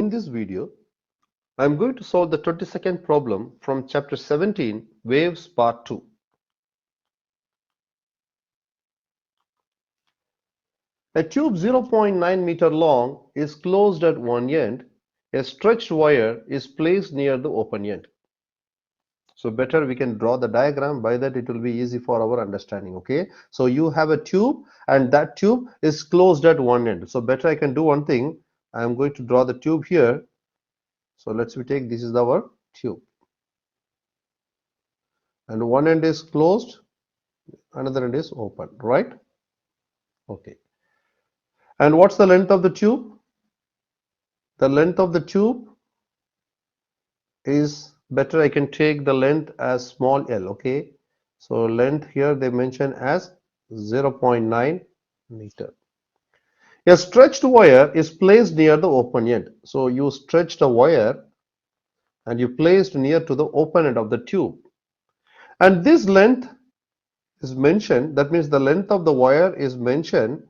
in this video, I am going to solve the 22nd problem from chapter 17, Waves Part 2. A tube 0.9 meter long is closed at one end. A stretched wire is placed near the open end. So better we can draw the diagram, by that it will be easy for our understanding. Okay, so you have a tube and that tube is closed at one end. So better I can do one thing. I am going to draw the tube here. So let's take this is our tube, and one end is closed, another end is open, right? Okay, and what's the length of the tube? The length of the tube is, better I can take the length as small l. Okay, so length here they mention as 0.9 meter. A stretched wire is placed near the open end. So you stretched a wire and you placed near to the open end of the tube, and this length is mentioned, that means the length of the wire is mentioned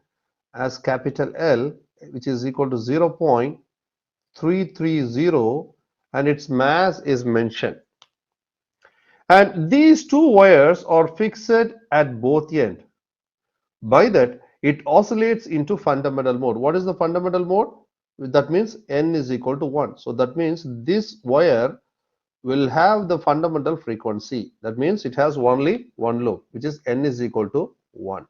as capital L, which is equal to 0.330, and its mass is mentioned. And these two wires are fixed at both ends. By that, it oscillates into fundamental mode. What is the fundamental mode? That means n is equal to 1. So that means this wire will have the fundamental frequency. That means it has only one loop, which is n is equal to 1.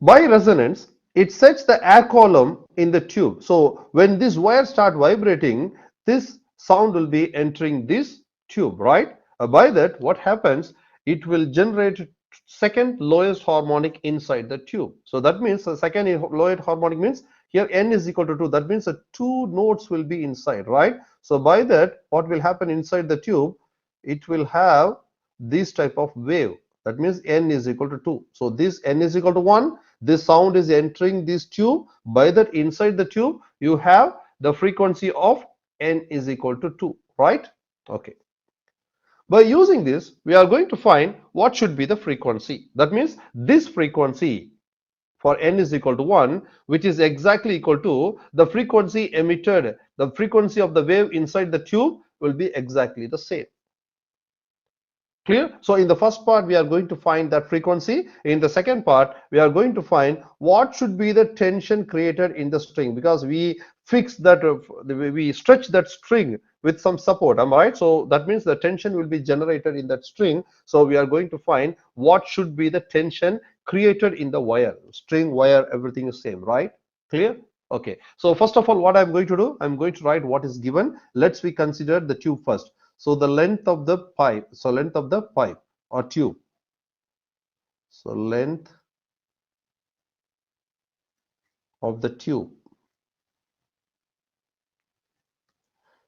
By resonance, it sets the air column in the tube. So when this wire start vibrating, this sound will be entering this tube, right? By that, what happens? It will generate second lowest harmonic inside the tube. So that means the second lowest harmonic means here n is equal to 2. That means the two notes will be inside, right? So by that, what will happen inside the tube? It will have this type of wave. That means n is equal to 2. So this n is equal to 1. This sound is entering this tube. By that, inside the tube, you have the frequency of n is equal to 2, right? Okay. By using this, we are going to find what should be the frequency. That means this frequency for n is equal to 1, which is exactly equal to the frequency emitted. The frequency of the wave inside the tube will be exactly the same. Clear? So in the first part, we are going to find that frequency. In the second part, we are going to find what should be the tension created in the string, because we fix that, we stretch that string with some support. Am I right? So that means the tension will be generated in that string. So we are going to find what should be the tension created in the wire. String, wire, everything is same, right? Clear? Okay. So first of all, what I'm going to do, I'm going to write what is given. Let's we consider the tube first. So the length of the pipe, so length of the pipe or tube. So length of the tube,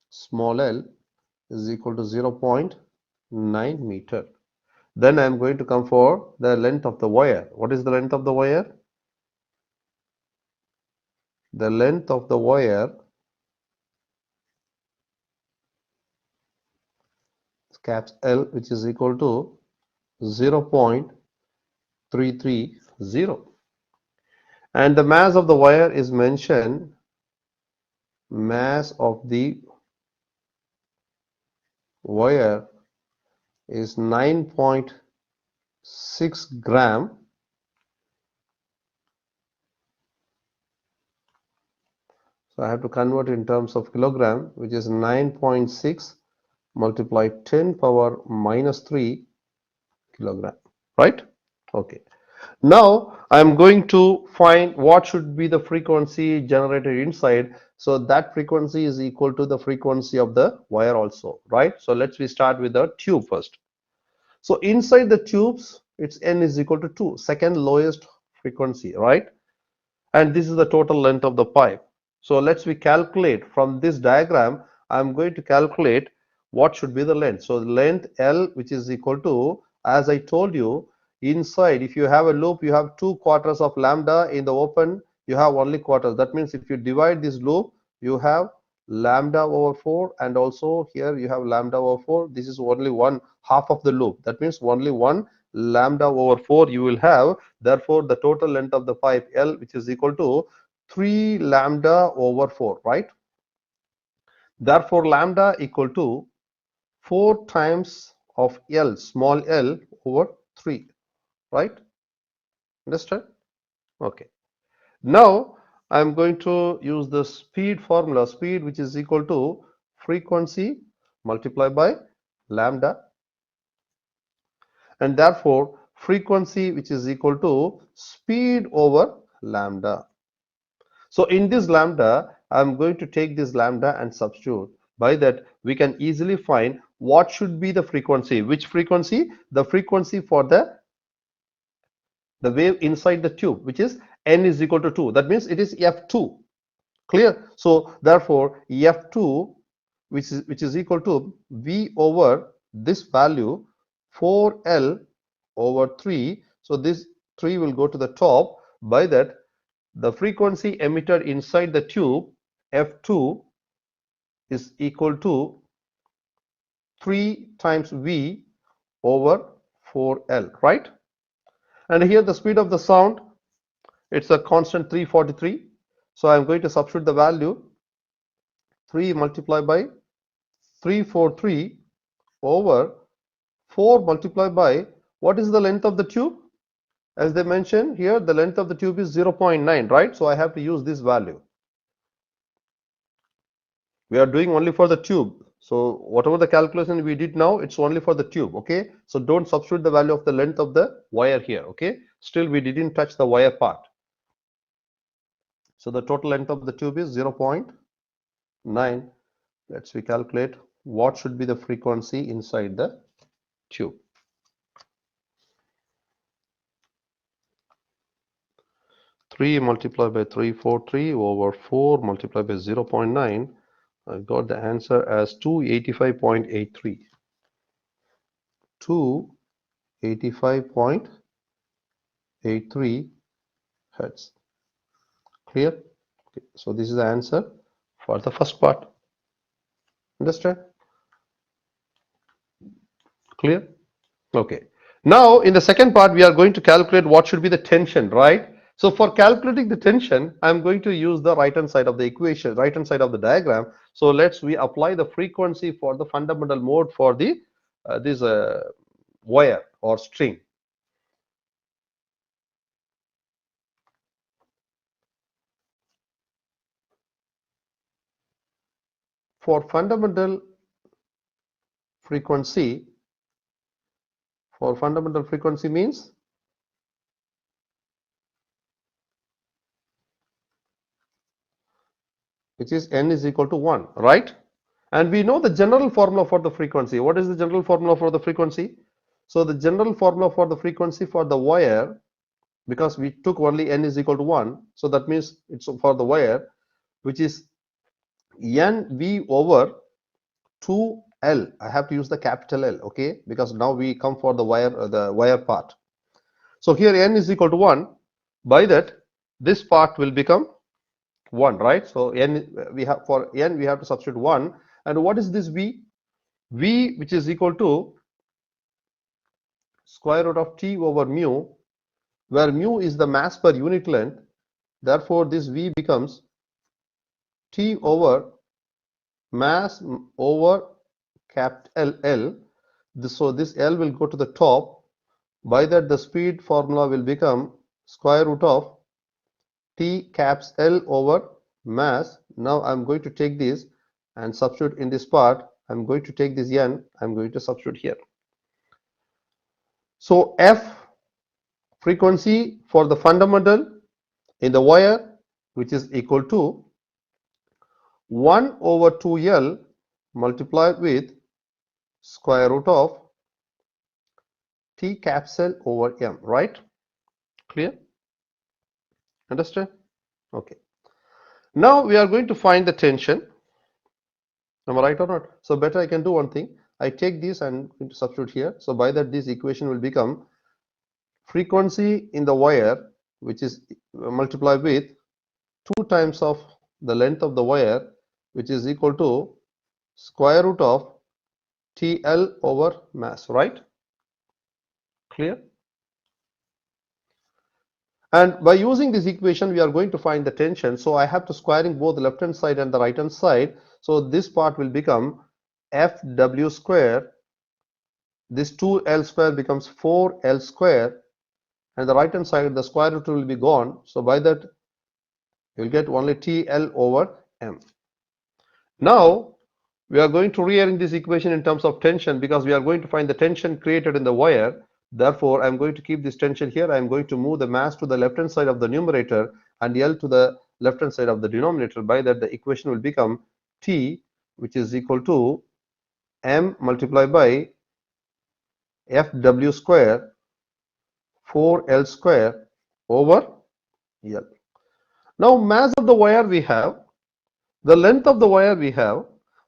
small l, is equal to 0.9 meter. Then I am going to come for the length of the wire. What is the length of the wire? The length of the wire caps L, which is equal to 0.330, and the mass of the wire is mentioned. Mass of the wire is 9.6 gram. So I have to convert in terms of kilogram, which is 9.6 multiplied 10 power minus 3 kilogram, right? Okay. Now I am going to find what should be the frequency generated inside. So that frequency is equal to the frequency of the wire also, right? So let's we start with the tube first. So inside the tubes, its n is equal to 2, second lowest frequency, right? And this is the total length of the pipe. So let's we calculate from this diagram. I'm going to calculate what should be the length. So the length L, which is equal to, as I told you, inside if you have a loop, you have 2 quarters of lambda. In the open, you have only quarters. That means if you divide this loop, you have lambda over 4, and also here you have lambda over 4. This is only one half of the loop. That means only one lambda over 4 you will have. Therefore the total length of the pipe L, which is equal to 3 lambda over 4, right? Therefore, lambda equal to 4 times of L, small l over 3, right? Understand? Okay. Now, I am going to use the speed formula, speed which is equal to frequency multiplied by lambda, and therefore frequency which is equal to speed over lambda. So in this lambda, I am going to take this lambda and substitute. By that, we can easily find what should be the frequency. Which frequency? The frequency for the wave inside the tube, which is n is equal to 2. That means it is f2. Clear? So therefore, f2, which is equal to v over this value 4l over 3. So this 3 will go to the top. By that, the frequency emitted inside the tube f2 is equal to 3 times v over 4l, right? And here the speed of the sound, it's a constant 343. So I'm going to substitute the value 3 multiplied by 343 over 4 multiplied by what is the length of the tube? As they mentioned here, the length of the tube is 0.9, right? So I have to use this value. We are doing only for the tube. So whatever the calculation we did now, it's only for the tube, okay? So don't substitute the value of the length of the wire here, okay? Still we didn't touch the wire part. So the total length of the tube is 0.9. Let's we calculate what should be the frequency inside the tube. Three multiplied by 343 over 4 multiplied by 0.9. I got the answer as 285.83. 285.83 hertz. Clear? Okay. So this is the answer for the first part. Understand? Clear? Okay. Now in the second part we are going to calculate what should be the tension, right? So for calculating the tension, I'm going to use the right hand side of the equation, right hand side of the diagram. So we apply the frequency for the fundamental mode for the this wire or string. For fundamental frequency means which is n is equal to 1, right? And we know the general formula for the frequency. What is the general formula for the frequency? So the general formula for the frequency for the wire, because we took only n is equal to 1, so that means it's for the wire, which is nv over 2l. I have to use the capital L, okay, because now we come for the wire part. So here n is equal to 1. By that, this part will become 1, right? So n we have to substitute 1. And what is this v? V, which is equal to square root of T over mu, where mu is the mass per unit length. Therefore this V becomes T over mass over capital L. So this L will go to the top. By that the speed formula will become square root of T caps L over mass. Now I'm going to take this and substitute in this part. I'm going to take this n, I'm going to substitute here. So F frequency for the fundamental in the wire, which is equal to 1 over 2L multiplied with square root of T caps L over M, right? Clear? Understand? Okay. Now we are going to find the tension. Am I right or not? So better I can do one thing. I take this and going to substitute here. So by that this equation will become frequency in the wire, which is multiplied with 2 times of the length of the wire, which is equal to square root of TL over mass, right? Clear? And by using this equation, we are going to find the tension. So I have to squaring both the left hand side and the right hand side. So this part will become Fw square. This 2L square becomes 4L square. And the right hand side, the square root will be gone. So by that, you will get only TL over M. Now, we are going to rearrange this equation in terms of tension because we are going to find the tension created in the wire. Therefore, I am going to keep this tension here. I am going to move the mass to the left hand side of the numerator and L to the left hand side of the denominator. By that, the equation will become T, which is equal to M multiplied by Fw square 4L square over L. Now, mass of the wire we have, the length of the wire we have,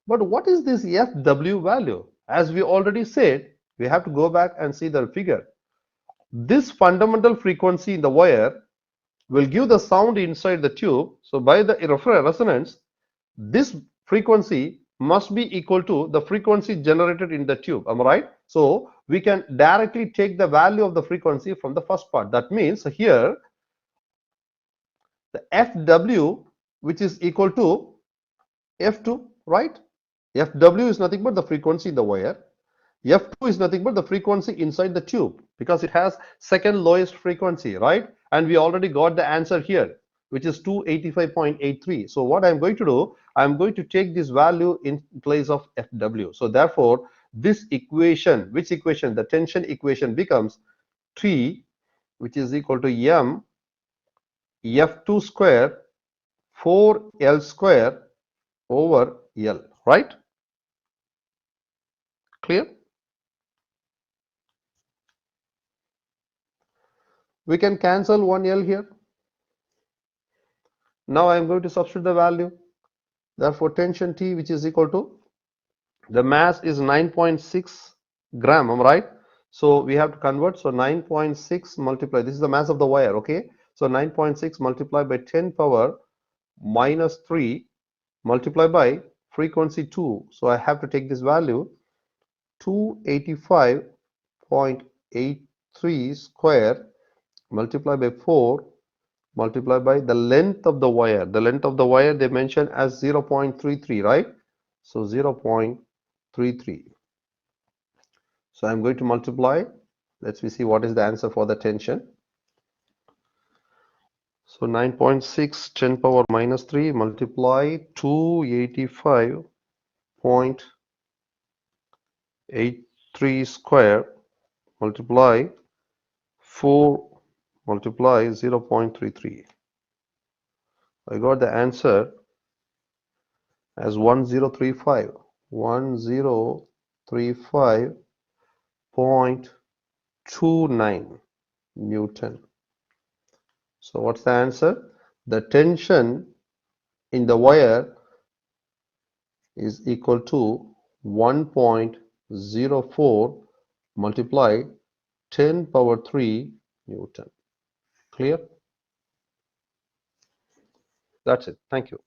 but what is this Fw value? As we already said, we have to go back and see the figure. This fundamental frequency in the wire will give the sound inside the tube. So by the resonance, this frequency must be equal to the frequency generated in the tube. Am I right? So we can directly take the value of the frequency from the first part. That means here the Fw, which is equal to F2, right? Fw is nothing but the frequency in the wire. F2 is nothing but the frequency inside the tube because it has second lowest frequency, right? And we already got the answer here, which is 285.83. So what I'm going to do, I'm going to take this value in place of Fw. So therefore, this equation, which equation? The tension equation becomes T, which is equal to M F2 square 4L square over L, right? Clear? We can cancel one L here. Now I am going to substitute the value. Therefore, tension T, which is equal to, the mass is 9.6 gram, am I right? So we have to convert. So 9.6 multiply, this is the mass of the wire, okay? So 9.6 multiplied by 10 power minus 3 multiplied by frequency 2. So I have to take this value 285.83 square multiplied by 4 multiplied by the length of the wire. The length of the wire they mentioned as 0.33, right? So 0.33. So I'm going to multiply. Let's see what is the answer for the tension. So 9.6 10 power minus 3 multiply 285.83 square multiply 4 multiply 0.33. I got the answer as 1035 1035.29 Newton. So what's the answer? The tension in the wire is equal to 1.04 multiply 10 power 3 Newton. Clear? That's it. Thank you.